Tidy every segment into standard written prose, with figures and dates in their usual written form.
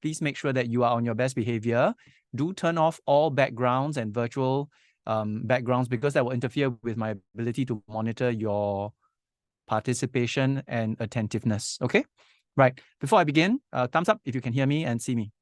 please make sure that you are on your best behavior. Do turn off all backgrounds and virtual backgrounds, because that will interfere with my ability to monitor your participation and attentiveness. Okay? Right. Before I begin, thumbs up if you can hear me and see me.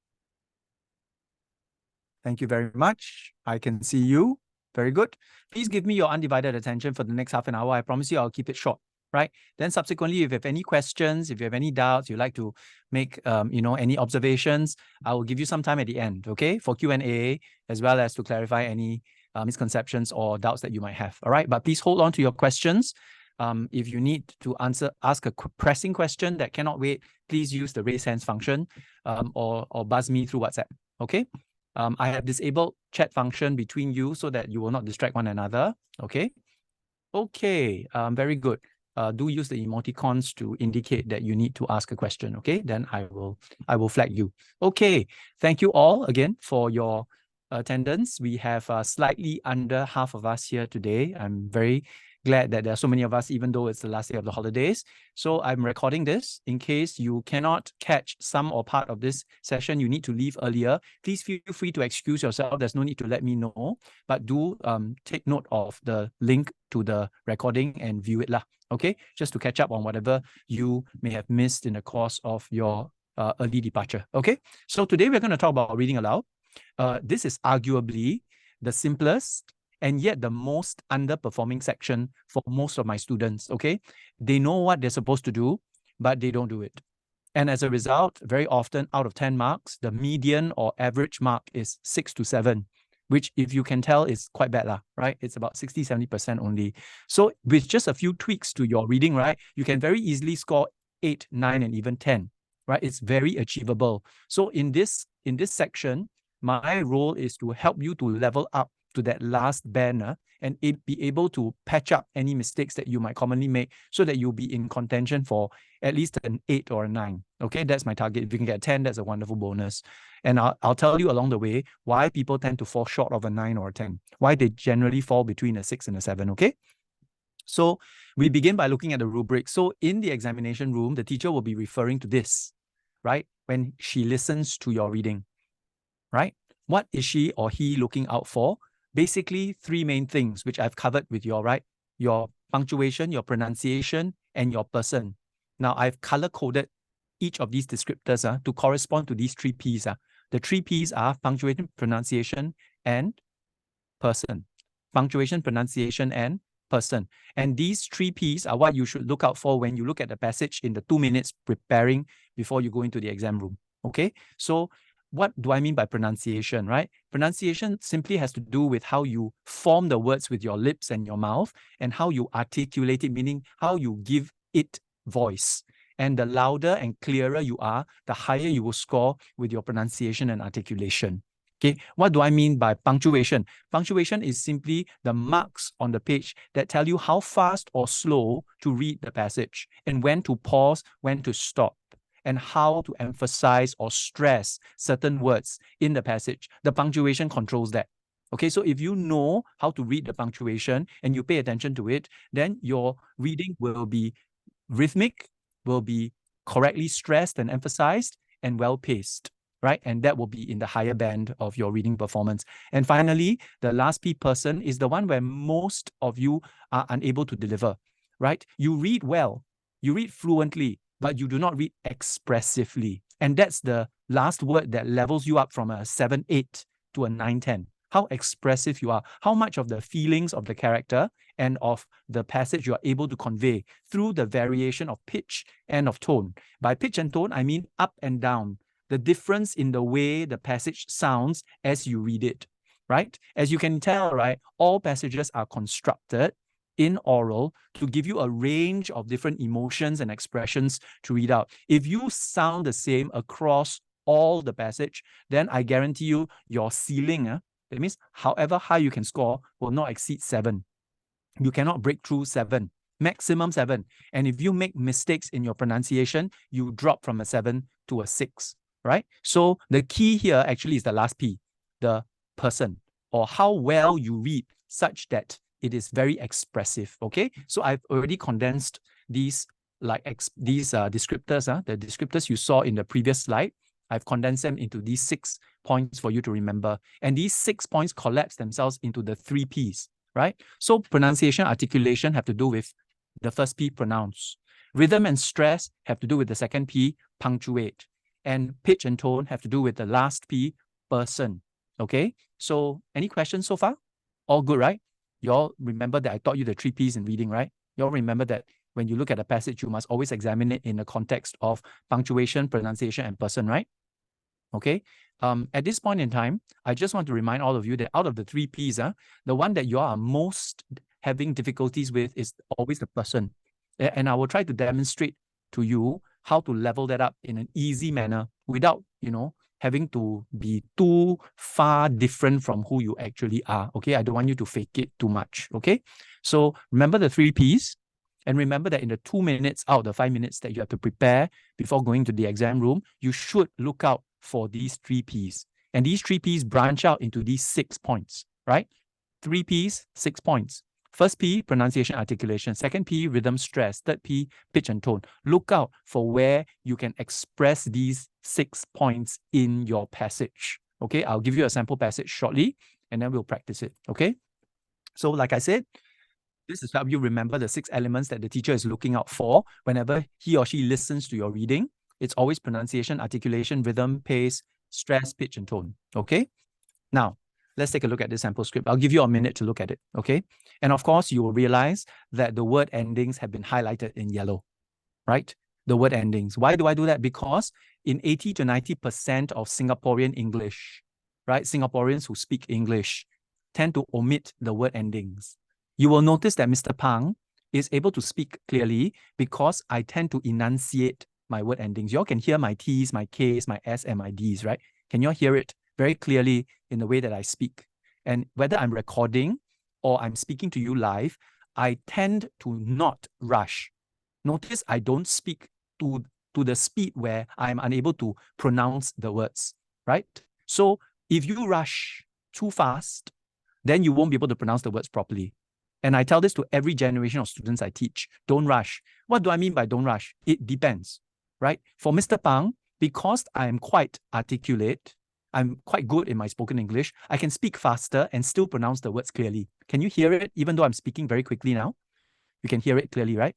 Thank you very much. I can see you. Very good. Please give me your undivided attention for the next half an hour. I promise you I'll keep it short, right? Then subsequently, if you have any questions, if you have any doubts, you'd like to make any observations, I will give you some time at the end, okay? For Q&A, as well as to clarify any misconceptions or doubts that you might have, all right? But please hold on to your questions. If you need to ask a pressing question that cannot wait, please use the raise hands function or buzz me through WhatsApp, okay? I have disabled chat function between you so that you will not distract one another. Okay. Okay. Very good. Do use the emoticons to indicate that you need to ask a question. Okay. Then I will flag you. Okay. Thank you all again for your attendance. We have slightly under half of us here today. I'm very glad that there are so many of us, even though it's the last day of the holidays. So I'm recording this in case you cannot catch some or part of this session. You need to leave earlier. Please feel free to excuse yourself. There's no need to let me know, but do take note of the link to the recording and view it lah. Okay, just to catch up on whatever you may have missed in the course of your early departure. Okay, so today we're going to talk about reading aloud. This is arguably the simplest and yet the most underperforming section for most of my students, okay? They know what they're supposed to do, but they don't do it. And as a result, very often out of 10 marks, the median or average mark is 6 to 7, which if you can tell is quite bad lah, right? It's about 60, 70% only. So with just a few tweaks to your reading, right, you can very easily score 8, 9, and even 10, right? It's very achievable. So in this section, my role is to help you to level up to that last banner and be able to patch up any mistakes that you might commonly make so that you'll be in contention for at least an 8 or a 9. Okay, that's my target. If you can get 10, that's a wonderful bonus. And I'll tell you along the way why people tend to fall short of a 9 or a 10, why they generally fall between a 6 and a 7, okay? So we begin by looking at the rubric. So in the examination room, the teacher will be referring to this, right? When she listens to your reading, right? What is she or he looking out for? Basically, 3 main things, which I've covered with you, right? Your punctuation, your pronunciation, and your person. Now, I've color-coded each of these descriptors to correspond to these 3 Ps. The 3 Ps are punctuation, pronunciation, and person. Punctuation, pronunciation, and person. And these 3 Ps are what you should look out for when you look at the passage in the 2 minutes preparing before you go into the exam room. Okay? So, what do I mean by pronunciation, right? Pronunciation simply has to do with how you form the words with your lips and your mouth and how you articulate it, meaning how you give it voice. And the louder and clearer you are, the higher you will score with your pronunciation and articulation. Okay, what do I mean by punctuation? Punctuation is simply the marks on the page that tell you how fast or slow to read the passage and when to pause, when to stop, and how to emphasize or stress certain words in the passage. The punctuation controls that. Okay, so if you know how to read the punctuation and you pay attention to it, then your reading will be rhythmic, will be correctly stressed and emphasized, and well-paced, right? And that will be in the higher band of your reading performance. And finally, the last P, person, is the one where most of you are unable to deliver, right? You read well, you read fluently, but you do not read expressively. And that's the last word that levels you up from a 7-8 to a 9-10. How expressive you are, how much of the feelings of the character and of the passage you are able to convey through the variation of pitch and of tone. By pitch and tone, I mean up and down, the difference in the way the passage sounds as you read it, right? As you can tell, right, all passages are constructed in oral to give you a range of different emotions and expressions to read out. If you sound the same across all the passage, then I guarantee you your ceiling, that means however high you can score, will not exceed 7. You cannot break through 7, maximum 7. And if you make mistakes in your pronunciation, you drop from a 7 to a 6, right? So the key here actually is the last P, the person, or how well you read such that it is very expressive, okay? So I've already condensed these descriptors, the descriptors you saw in the previous slide. I've condensed them into these 6 points for you to remember. And these 6 points collapse themselves into the 3 Ps, right? So pronunciation, articulation have to do with the first P, pronounce. Rhythm and stress have to do with the second P, punctuate. And pitch and tone have to do with the last P, person. Okay? So any questions so far? All good, right? You all remember that I taught you the 3 Ps in reading, right? You all remember that when you look at a passage, you must always examine it in the context of punctuation, pronunciation, and person, right? Okay. At this point in time, I just want to remind all of you that out of the 3 Ps, the one that you are most having difficulties with is always the person. And I will try to demonstrate to you how to level that up in an easy manner without, having to be too far different from who you actually are. Okay. I don't want you to fake it too much. Okay. So remember the 3 Ps. And remember that in the 2 minutes out of the 5 minutes that you have to prepare before going to the exam room, you should look out for these 3 Ps. And these 3 Ps branch out into these 6 points, right? 3 Ps, 6 points. First P, pronunciation, articulation. Second P, rhythm, stress. Third P, pitch and tone. Look out for where you can express these 6 points in your passage. Okay, I'll give you a sample passage shortly, and then we'll practice it. Okay, so like I said, this is help you remember the 6 elements that the teacher is looking out for whenever he or she listens to your reading. It's always pronunciation, articulation, rhythm, pace, stress, pitch, and tone. Okay? Now, let's take a look at this sample script. I'll give you a minute to look at it. Okay? And of course, you will realize that the word endings have been highlighted in yellow, right? The word endings. Why do I do that? Because in 80 to 90% of Singaporean English, right? Singaporeans who speak English tend to omit the word endings. You will notice that Mr. Pang is able to speak clearly because I tend to enunciate my word endings. You all can hear my T's, my K's, my S, and my D's, right? Can you all hear it very clearly in the way that I speak? And whether I'm recording or I'm speaking to you live, I tend to not rush. Notice I don't speak to the speed where I'm unable to pronounce the words, right? So if you rush too fast, then you won't be able to pronounce the words properly. And I tell this to every generation of students I teach. Don't rush. What do I mean by don't rush? It depends, right? For Mr. Pang, because I'm quite articulate, I'm quite good in my spoken English, I can speak faster and still pronounce the words clearly. Can you hear it even though I'm speaking very quickly now? You can hear it clearly, right?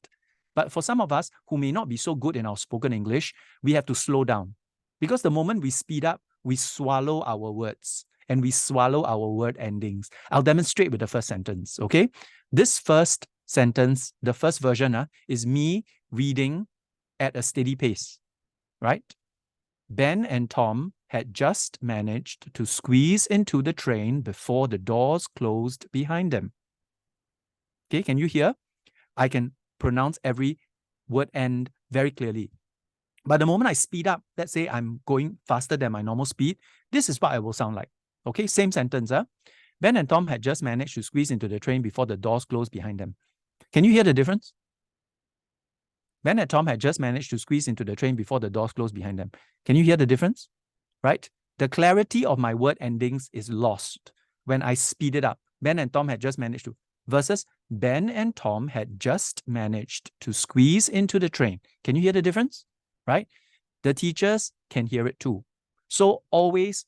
But for some of us who may not be so good in our spoken English, we have to slow down. Because the moment we speed up, we swallow our words and we swallow our word endings. I'll demonstrate with the first sentence, okay? This first sentence, the first version, is me reading at a steady pace, right? Ben and Tom had just managed to squeeze into the train before the doors closed behind them. Okay, can you hear? I can pronounce every word end very clearly. But the moment I speed up, let's say I'm going faster than my normal speed, this is what I will sound like. Okay, same sentence. Ben and Tom had just managed to squeeze into the train before the doors closed behind them. Can you hear the difference? Ben and Tom had just managed to squeeze into the train before the doors closed behind them. Can you hear the difference? Right? The clarity of my word endings is lost when I speed it up. Ben and Tom had just managed to, versus Ben and Tom had just managed to squeeze into the train. Can you hear the difference? Right? The teachers can hear it too. So always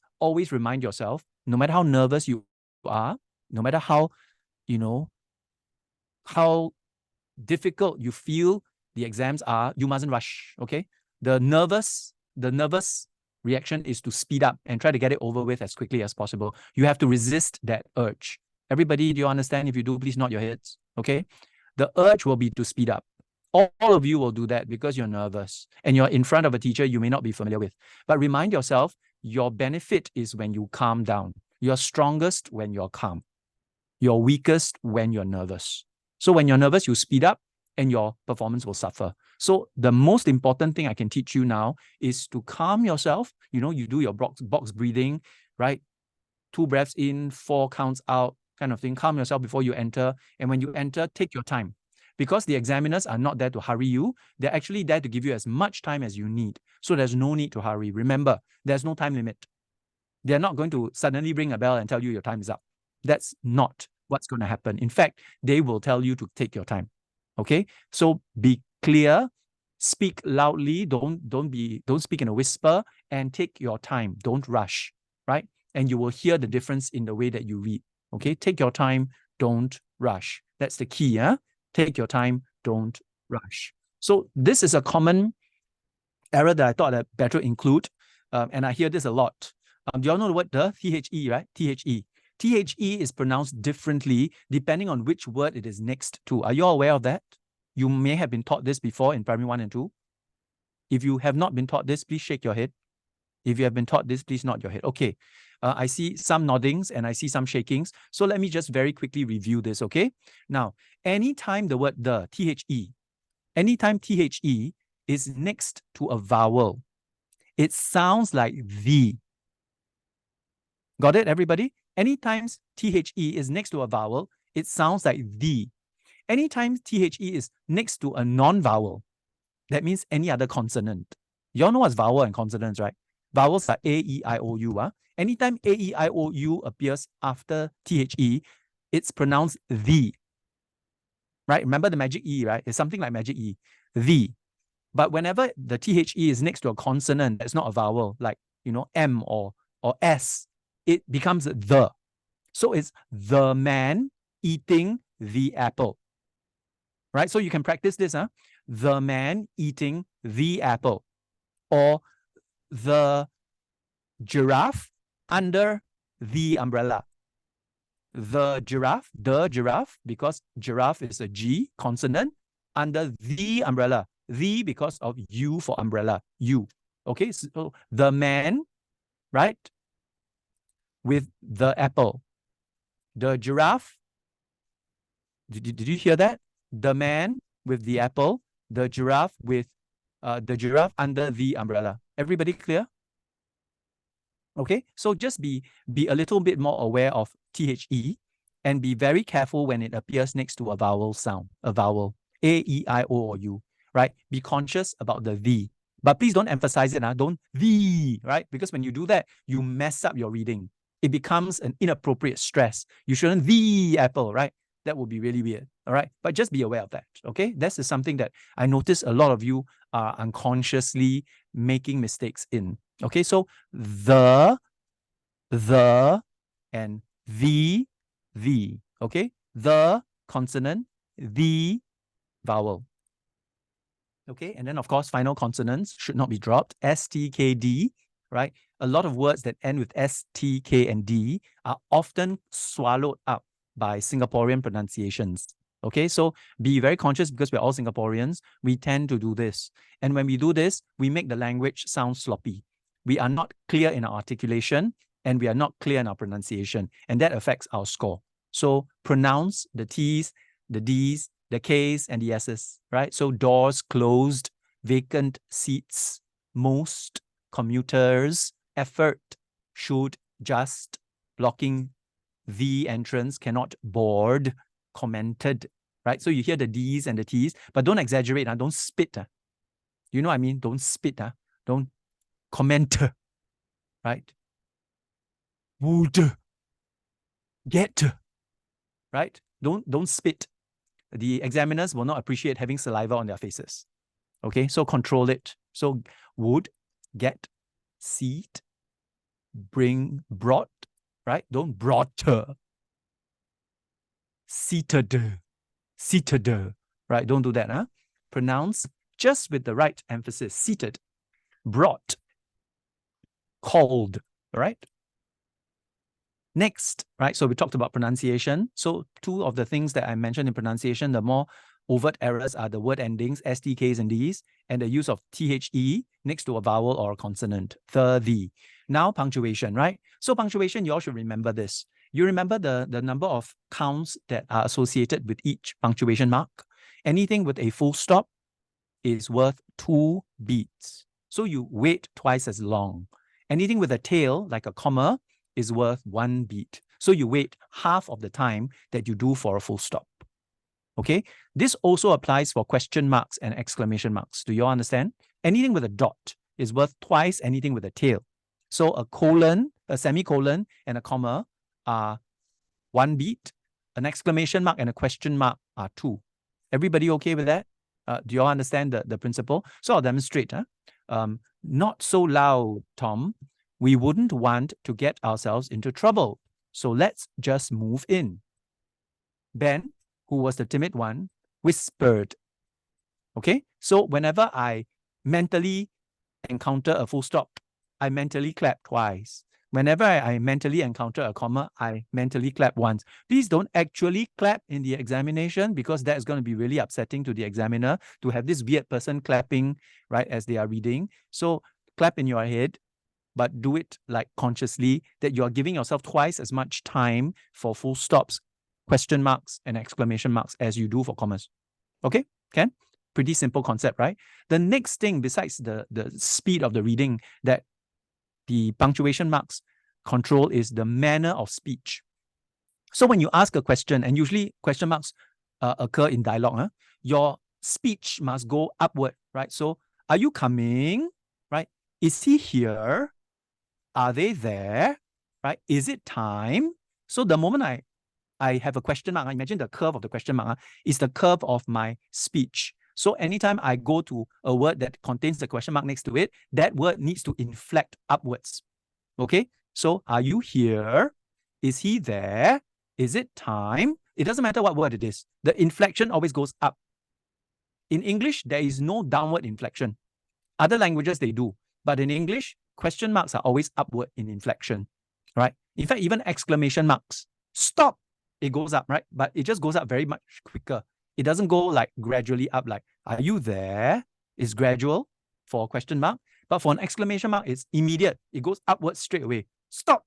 remind yourself, no matter how nervous you are, no matter how, how difficult you feel the exams are, you mustn't rush, okay? The nervous reaction is to speed up and try to get it over with as quickly as possible. You have to resist that urge. Everybody, do you understand? If you do, please nod your heads, okay? The urge will be to speed up. All of you will do that because you're nervous and you're in front of a teacher you may not be familiar with. But remind yourself, your benefit is when you calm down. You're strongest when you're calm. You're weakest when you're nervous. So when you're nervous, you speed up and your performance will suffer. So the most important thing I can teach you now is to calm yourself. You do your box breathing, right? 2 breaths in, 4 counts out, kind of thing. Calm yourself before you enter. And when you enter, take your time. Because the examiners are not there to hurry you. They're actually there to give you as much time as you need. So there's no need to hurry. Remember, there's no time limit. They're not going to suddenly ring a bell and tell you your time is up. That's not what's going to happen. In fact, they will tell you to take your time. Okay? So be clear, Speak loudly. Don't speak in a whisper, and take your time. Don't rush, right? And you will hear the difference in the way that you read. Okay, take your time. Don't rush. That's the key. Take your time. Don't rush. So this is a common error that I thought I'd better include, and I hear this a lot. Do you all know the word the? THE, right? THE. THE is pronounced differently depending on which word it is next to. Are you all aware of that? You may have been taught this before in primary 1 and 2. If you have not been taught this, please shake your head. If you have been taught this, please nod your head. Okay. I see some noddings and I see some shakings. So let me just very quickly review this, okay? Now, anytime the word the, THE, anytime THE is next to a vowel, it sounds like the. Got it, everybody? Anytime THE is next to a vowel, it sounds like the. Anytime THE is next to a non-vowel, that means any other consonant. You all know what's vowel and consonants, right? Vowels are A, E, I, O, U. Anytime A, E, I, O, U appears after THE, it's pronounced the. Right? Remember the magic E, right? It's something like magic E. The. But whenever the THE is next to a consonant that's not a vowel, like, M or S, it becomes the. So it's the man eating the apple. Right? So you can practice this, the man eating the apple, or the giraffe under the umbrella. The giraffe, because giraffe is a G consonant, under the umbrella. The because of U for umbrella, U. Okay, so the man, right, with the apple. The giraffe, did you hear that? The man with the apple, the giraffe with the giraffe under the umbrella. Everybody clear? Okay, so just be a little bit more aware of THE and be very careful when it appears next to a vowel sound, a vowel, A, E, I, O, or U, right? Be conscious about the. But please don't emphasize it, don't the, right? Because when you do that, you mess up your reading. It becomes an inappropriate stress. You shouldn't the apple, right? That would be really weird, all right? But just be aware of that, okay? This is something that I notice a lot of you are unconsciously making mistakes in, okay? So the, and the, okay? The consonant, the vowel. Okay, and then of course, final consonants should not be dropped. S, T, K, D, right? A lot of words that end with S, T, K, and D are often swallowed up by Singaporean pronunciations. Okay, so be very conscious because we're all Singaporeans. We tend to do this. And when we do this, we make the language sound sloppy. We are not clear in our articulation and we are not clear in our pronunciation. And that affects our score. So pronounce the T's, the D's, the K's, and the S's, right? So doors closed, vacant seats, most, commuters, effort, should, just, blocking the entrance, cannot board, commented, right? So you hear the D's and the T's, but don't exaggerate, don't spit. You know what I mean? Don't spit, don't comment, right? Would, get, right? Don't spit. The examiners will not appreciate having saliva on their faces. Okay, so control it. So would, get, seat, bring, brought, right? Don't brought, seated, right? Don't do that, Pronounce just with the right emphasis. Seated, brought, called, right? Next, right? So we talked about pronunciation. So two of the things that I mentioned in pronunciation, the more overt errors are the word endings, S, T, Ks, and Ds, and the use of THE next to a vowel or a consonant, the. Now punctuation, right? So punctuation, you all should remember this. You remember the number of counts that are associated with each punctuation mark? Anything with a full stop is worth 2 beats. So you wait twice as long. Anything with a tail, like a comma, is worth 1 beat. So you wait half of the time that you do for a full stop. Okay, this also applies for question marks and exclamation marks. Do you all understand? Anything with a dot is worth twice anything with a tail. So a colon, a semicolon, and a comma are 1 beat. An exclamation mark and a question mark are 2. Everybody okay with that? Do you all understand the principle? So I'll demonstrate. Not so loud, Tom. We wouldn't want to get ourselves into trouble. So let's just move in. Ben, who was the timid one, whispered. Okay, so whenever I mentally encounter a full stop, I mentally clap twice. Whenever I mentally encounter a comma, I mentally clap once. Please don't actually clap in the examination, because that's going to be really upsetting to the examiner to have this weird person clapping, right, as they are reading. So clap in your head, but do it like consciously, that you are giving yourself twice as much time for full stops, question marks, and exclamation marks as you do for commas. Okay, Ken? Pretty simple concept, right? The next thing, besides the speed of the reading, that the punctuation marks control, is the manner of speech. So when you ask a question, and usually question marks occur in dialogue, your speech must go upward, right? So, are you coming, right? Is he here? Are they there, right? Is it time? So the moment I have a question mark, imagine the curve of the question mark is the curve of my speech. So anytime I go to a word that contains the question mark next to it, that word needs to inflect upwards. Okay? So are you here? Is he there? Is it time? It doesn't matter what word it is. The inflection always goes up. In English, there is no downward inflection. Other languages, they do. But in English, question marks are always upward in inflection, right? In fact, even exclamation marks, stop, it goes up, right? But it just goes up very much quicker. It doesn't go like gradually up, like, are you there? It's gradual for a question mark. But for an exclamation mark, it's immediate. It goes upwards straight away. Stop,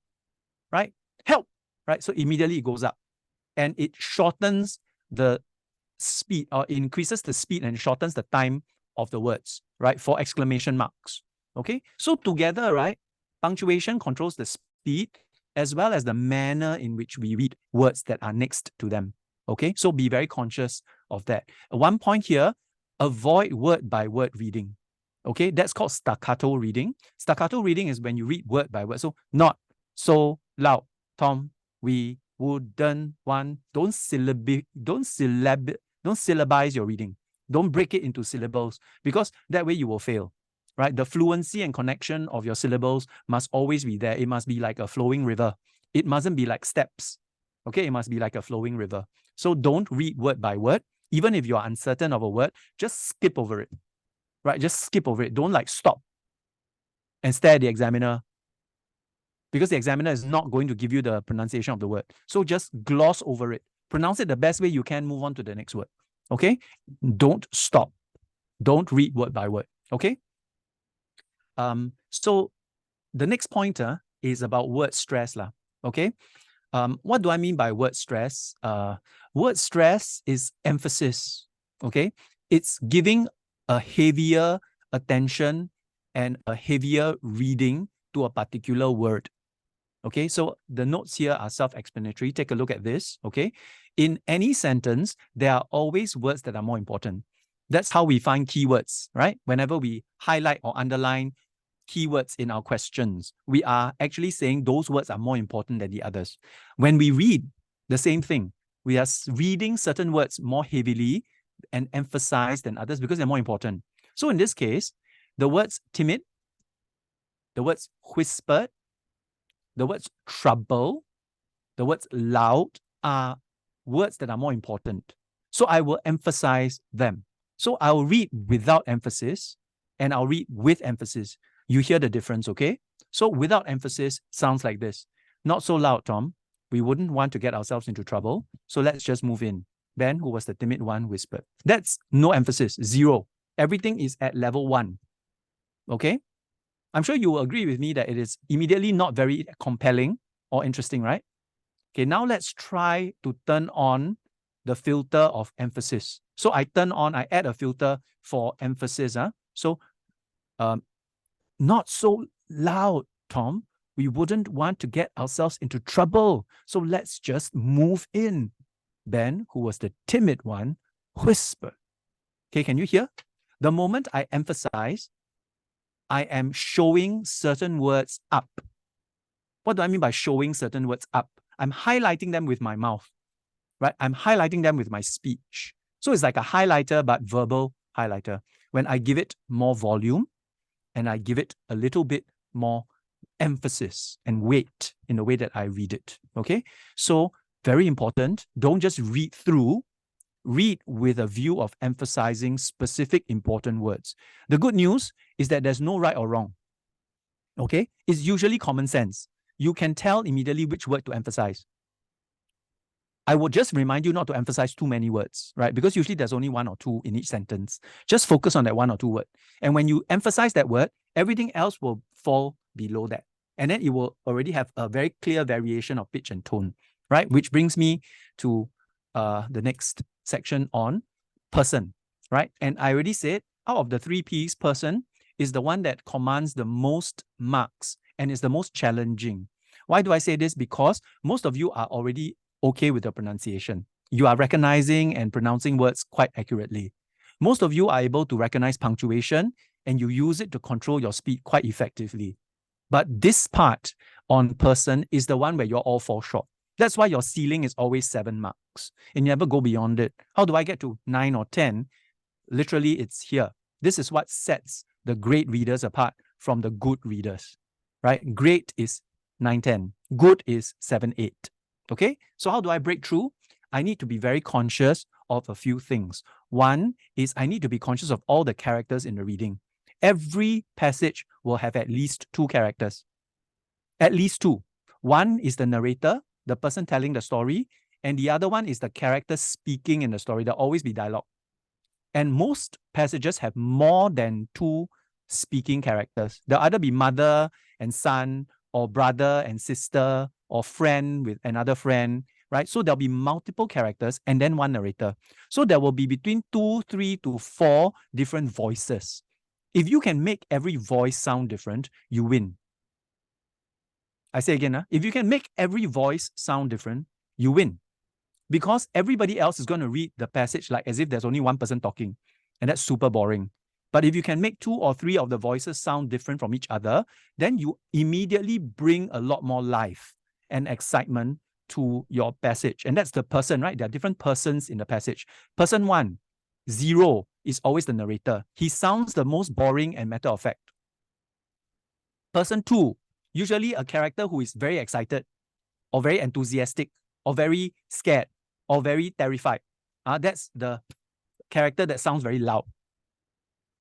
right? Help, right? So immediately it goes up. And it shortens the speed, or increases the speed and shortens the time of the words, right? For exclamation marks. Okay. So together, right, punctuation controls the speed as well as the manner in which we read words that are next to them. Okay. So be very conscious of that. One point here, avoid word by word reading. Okay. That's called staccato reading. Staccato reading is when you read word by word. So not so loud, Tom, we wouldn't want, don't syllabize your reading. Don't break it into syllables, because that way you will fail, right? The fluency and connection of your syllables must always be there. It must be like a flowing river. It mustn't be like steps. Okay, it must be like a flowing river. So don't read word by word. Even if you are uncertain of a word, just skip over it, right? Just skip over it. Don't like stop and stare at the examiner, because the examiner is not going to give you the pronunciation of the word. So just gloss over it. Pronounce it the best way you can, move on to the next word. Okay? Don't stop. Don't read word by word. Okay? So the next pointer is about word stress. Okay? What do I mean by word stress? Word stress is emphasis. Okay? It's giving a heavier attention and a heavier reading to a particular word. Okay, so the notes here are self-explanatory. Take a look at this, okay? In any sentence, there are always words that are more important. That's how we find keywords, right? Whenever we highlight or underline keywords in our questions, we are actually saying those words are more important than the others. When we read the same thing, we are reading certain words more heavily and emphasized than others because they're more important. So in this case, the words timid, the words whispered, the words trouble, the words loud are words that are more important. So I will emphasize them. So I'll read without emphasis and I'll read with emphasis. You hear the difference, okay? So without emphasis sounds like this. Not so loud, Tom. We wouldn't want to get ourselves into trouble. So let's just move in. Ben, who was the timid one, whispered. That's no emphasis, zero. Everything is at level 1. Okay? I'm sure you will agree with me that it is immediately not very compelling or interesting, right? Okay, now let's try to turn on the filter of emphasis. So I add a filter for emphasis. So not so loud, Tom. We wouldn't want to get ourselves into trouble. So let's just move in. Ben, who was the timid one, whispered. Okay, can you hear? The moment I emphasize, I am showing certain words up. What do I mean by showing certain words up? I'm highlighting them with my mouth, right? I'm highlighting them with my speech. So it's like a highlighter, but verbal highlighter. When I give it more volume and I give it a little bit more emphasis and weight in the way that I read it. Okay, so very important. Don't just read through. Read with a view of emphasizing specific important words. The good news is that there's no right or wrong. Okay, it's usually common sense. You can tell immediately which word to emphasize. I would just remind you not to emphasize too many words, right? Because usually there's only one or two in each sentence. Just focus on that one or two word. And when you emphasize that word, everything else will fall below that. And then it will already have a very clear variation of pitch and tone, right? Which brings me to the next section on person, right? And I already said, out of the 3 Ps, person is the one that commands the most marks and is the most challenging. Why do I say this? Because most of you are already okay with the pronunciation. You are recognizing and pronouncing words quite accurately. Most of you are able to recognize punctuation and you use it to control your speed quite effectively. But this part on person is the one where you're all fall short. That's why your ceiling is always 7 marks and you never go beyond it. How do I get to 9 or 10? Literally, it's here. This is what sets the great readers apart from the good readers, right? Great is 9, 10. Good is 7, 8. Okay, so how do I break through? I need to be very conscious of a few things. One is I need to be conscious of all the characters in the reading. Every passage will have at least 2 characters. At least 2. One is the narrator, the person telling the story, and the other one is the character speaking in the story. There'll always be dialogue. And most passages have more than 2 speaking characters. There'll either be mother and son, or brother and sister, or friend with another friend, right? So there'll be multiple characters and then one narrator. So there will be between 2, 3 to 4 different voices. If you can make every voice sound different, you win. I say again, if you can make every voice sound different, you win. Because everybody else is going to read the passage like as if there's only one person talking. And that's super boring. But if you can make 2 or 3 of the voices sound different from each other, then you immediately bring a lot more life and excitement to your passage. And that's the person, right? There are different persons in the passage. Person 1, 0, is always the narrator. He sounds the most boring and matter of fact. Person 2, usually a character who is very excited or very enthusiastic or very scared or very terrified. That's the character that sounds very loud.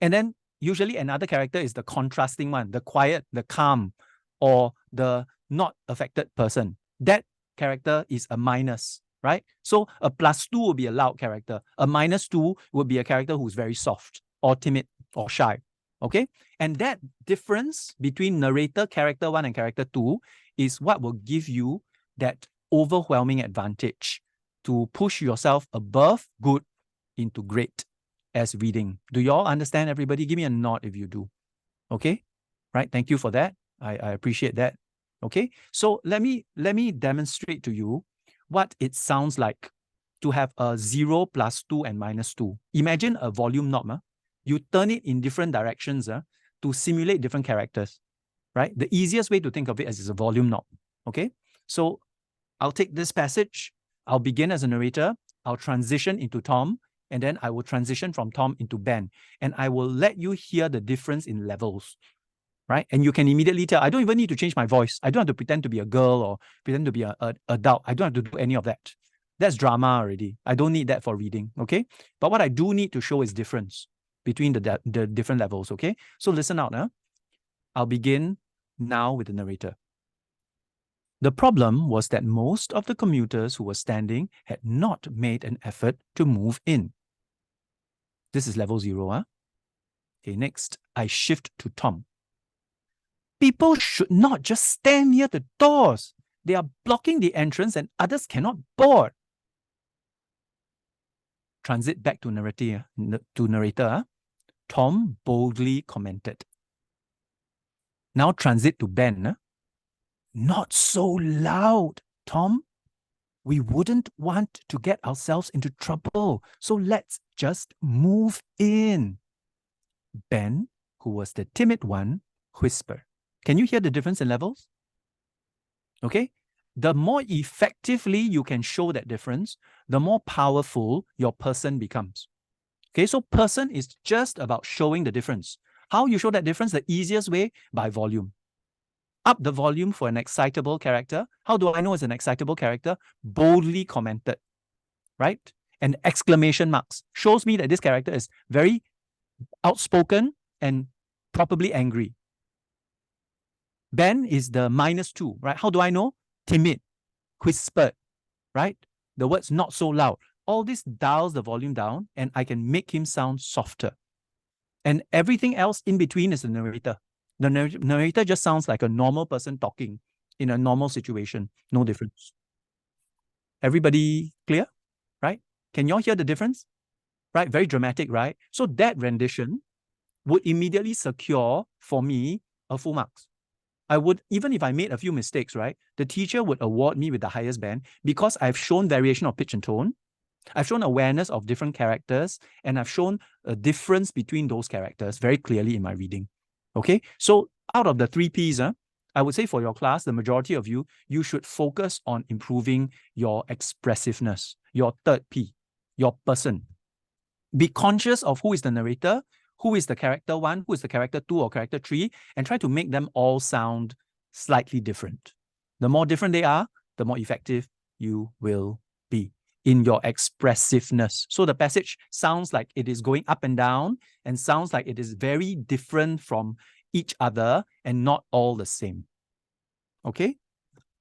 And then usually another character is the contrasting one, the quiet, the calm, or the not affected person. That character is a minus, right? So a +2 will be a loud character. A -2 would be a character who's very soft or timid or shy, okay? And that difference between narrator character 1 and character 2 is what will give you that overwhelming advantage to push yourself above good into great as reading. Do you all understand, everybody? Give me a nod if you do. Okay, right? Thank you for that. I appreciate that. Okay, so let me demonstrate to you what it sounds like to have a 0, +2, and -2. Imagine a volume knob. You turn it in different directions to simulate different characters, right? The easiest way to think of it as a volume knob. Okay, so I'll take this passage. I'll begin as a narrator. I'll transition into Tom. And then I will transition from Tom into Ben. And I will let you hear the difference in levels, right? And you can immediately tell, I don't even need to change my voice. I don't have to pretend to be a girl or pretend to be an adult. I don't have to do any of that. That's drama already. I don't need that for reading, okay? But what I do need to show is difference between the different levels, okay? So listen out. I'll begin now with the narrator. The problem was that most of the commuters who were standing had not made an effort to move in. This is level 0. Okay, next, I shift to Tom. People should not just stand near the doors. They are blocking the entrance and others cannot board. Transit back to narrator. Tom boldly commented. Now transit to Ben. Not so loud, Tom. We wouldn't want to get ourselves into trouble, so let's just move in. Ben, who was the timid one, whispered. Can you hear the difference in levels? Okay? The more effectively you can show that difference, the more powerful your person becomes. Okay, so person is just about showing the difference. How you show that difference? The easiest way, by volume. Up the volume for an excitable character. How do I know it's an excitable character? Boldly commented, right? And exclamation marks shows me that this character is very outspoken and probably angry. Ben is the -2, right? How do I know? Timid, whispered, right? The words not so loud. All this dials the volume down and I can make him sound softer. And everything else in between is the narrator. The narrator just sounds like a normal person talking in a normal situation. No difference. Everybody clear? Right? Can y'all hear the difference? Right? Very dramatic, right? So that rendition would immediately secure for me a full marks. I would, even if I made a few mistakes, right? The teacher would award me with the highest band because I've shown variation of pitch and tone. I've shown awareness of different characters, and I've shown a difference between those characters very clearly in my reading. Okay, so out of the 3 Ps, I would say for your class, the majority of you, you should focus on improving your expressiveness, your 3rd P, your person. Be conscious of who is the narrator, who is the character 1, who is the character 2 or character 3, and try to make them all sound slightly different. The more different they are, the more effective you will be in your expressiveness. So the passage sounds like it is going up and down and sounds like it is very different from each other and not all the same. Okay?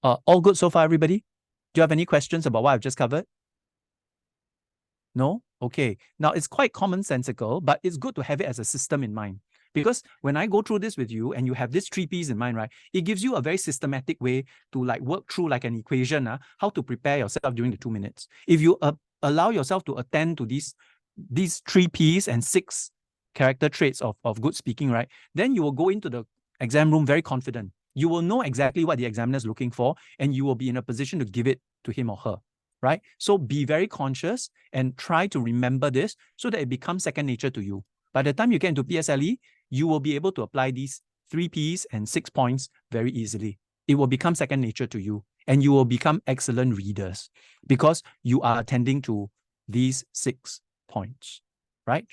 All good so far, everybody? Do you have any questions about what I've just covered? No? Okay. Now, it's quite commonsensical, but it's good to have it as a system in mind. Because when I go through this with you and you have these 3 Ps in mind, right, it gives you a very systematic way to like work through like an equation, how to prepare yourself during the 2 minutes. If you allow yourself to attend to these 3 Ps and 6 character traits of good speaking, right, then you will go into the exam room very confident. You will know exactly what the examiner is looking for, and you will be in a position to give it to him or her. Right? So be very conscious and try to remember this so that it becomes second nature to you. By the time you get into PSLE, you will be able to apply these 3 Ps and 6 points very easily. It will become second nature to you, and you will become excellent readers because you are attending to these 6 points, right?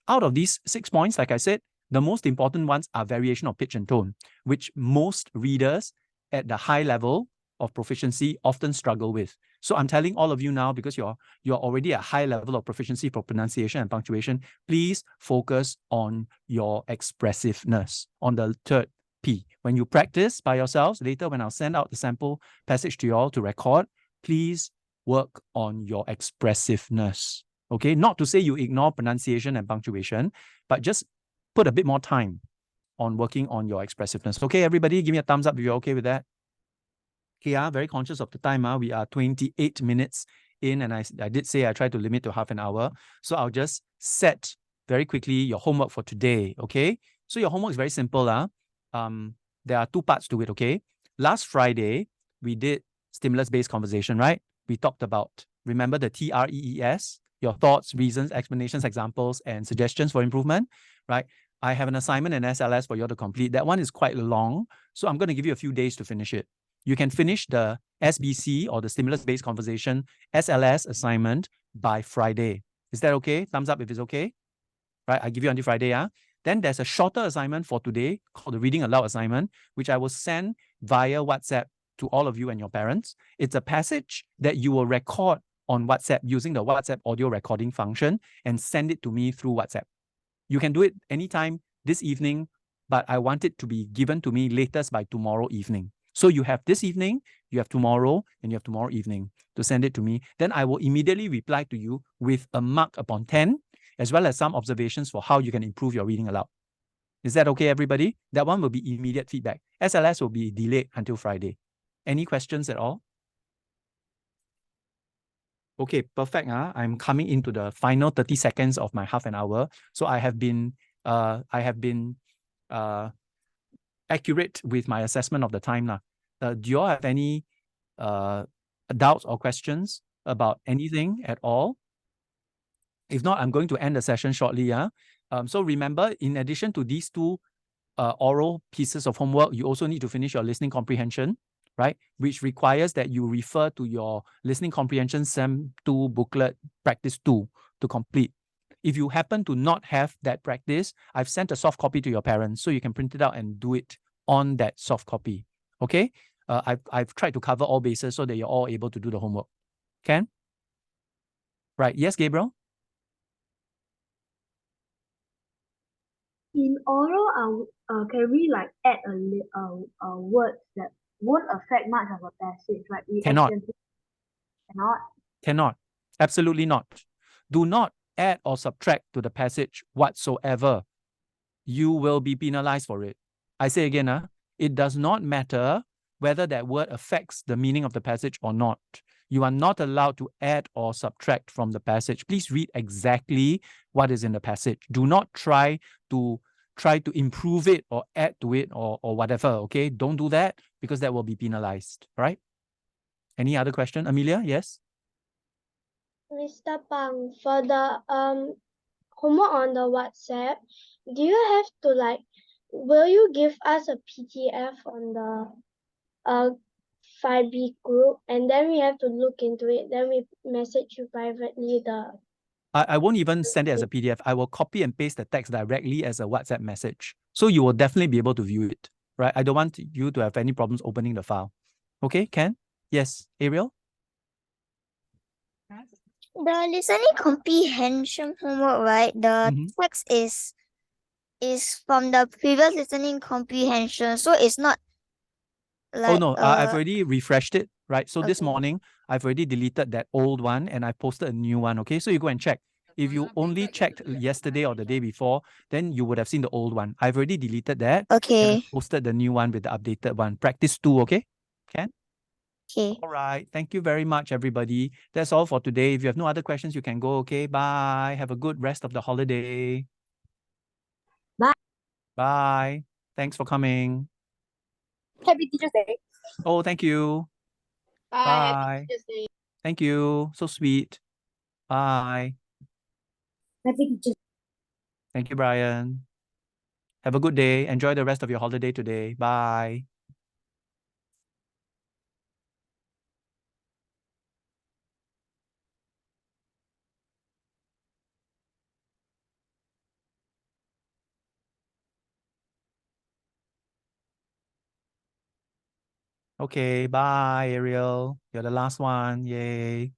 Out of these 6 points, like I said, the most important ones are variation of pitch and tone, which most readers at the high level of proficiency often struggle with. So I'm telling all of you now, because you're already at a high level of proficiency for pronunciation and punctuation, please focus on your expressiveness, on the 3rd P. When you practice by yourselves, later when I'll send out the sample passage to you all to record, please work on your expressiveness. Okay, not to say you ignore pronunciation and punctuation, but just put a bit more time on working on your expressiveness. Okay, everybody, give me a thumbs up if you're okay with that. Okay, very conscious of the time. We are 28 minutes in, and I did say I tried to limit to half an hour. So I'll just set very quickly your homework for today, okay? So your homework is very simple. There are 2 parts to it, okay? Last Friday, we did stimulus-based conversation, right? We talked about, remember the TREES, your thoughts, reasons, explanations, examples, and suggestions for improvement, right? I have an assignment in SLS for you to complete. That one is quite long, so I'm going to give you a few days to finish it. You can finish the SBC or the stimulus-based conversation SLS assignment by Friday. Is that okay? Thumbs up if it's okay. Right, I give you until Friday. Then there's a shorter assignment for today called the Reading Aloud assignment, which I will send via WhatsApp to all of you and your parents. It's a passage that you will record on WhatsApp using the WhatsApp audio recording function and send it to me through WhatsApp. You can do it anytime this evening, but I want it to be given to me latest by tomorrow evening. So you have this evening, you have tomorrow, and you have tomorrow evening to send it to me. Then I will immediately reply to you with a mark upon 10, as well as some observations for how you can improve your reading aloud. Is that okay, everybody? That one will be immediate feedback. SLS will be delayed until Friday. Any questions at all? Okay, perfect. I'm coming into the final 30 seconds of my half an hour. So I have been accurate with my assessment of the time. Do you all have any doubts or questions about anything at all? If not, I'm going to end the session shortly. So remember, in addition to these 2 oral pieces of homework, you also need to finish your listening comprehension, right? Which requires that you refer to your listening comprehension SEM 2 booklet practice 2 to complete. If you happen to not have that practice, I've sent a soft copy to your parents so you can print it out and do it on that soft copy. Okay? I've tried to cover all bases so that you're all able to do the homework. Can? Right. Yes, Gabriel? In oral, can we like add a word that won't affect much of a passage, like we Cannot. accidentally cannot? Cannot. Absolutely not. Do not add or subtract to the passage whatsoever. You will be penalized for it. I say again, it does not matter whether that word affects the meaning of the passage or not. You are not allowed to add or subtract from the passage. Please read exactly what is in the passage. Do not try to improve it or add to it or whatever, okay? Don't do that because that will be penalized, right? Any other question? Amelia, yes? Mr. Pang, for the homework on the WhatsApp, do you have to like, will you give us a PDF on the 5B group, and then we have to look into it, then we message you privately I won't even send it as a PDF. I will copy and paste the text directly as a WhatsApp message. So you will definitely be able to view it, right? I don't want you to have any problems opening the file. Okay, Ken? Yes, Ariel? The listening comprehension homework, right? The Mhm. text is from the previous listening comprehension, so it's not like Oh no, I've already refreshed it, right? So this okay. morning, I've already deleted that old one and I posted a new one, okay? So you go and check. If you only checked yesterday or the day before, then you would have seen the old one. I've already deleted that and I Okay. posted the new one with the updated one. Practice 2, okay? Ken? Okay. All right. Thank you very much, everybody. That's all for today. If you have no other questions, you can go. Okay. Bye. Have a good rest of the holiday. Bye. Bye. Thanks for coming. Happy Teacher's Day. Oh, thank you. Bye. Thank you. So sweet. Bye. Happy Teacher's Thank you, Brian. Have a good day. Enjoy the rest of your holiday today. Bye. Okay. Bye, Ariel. You're the last one. Yay.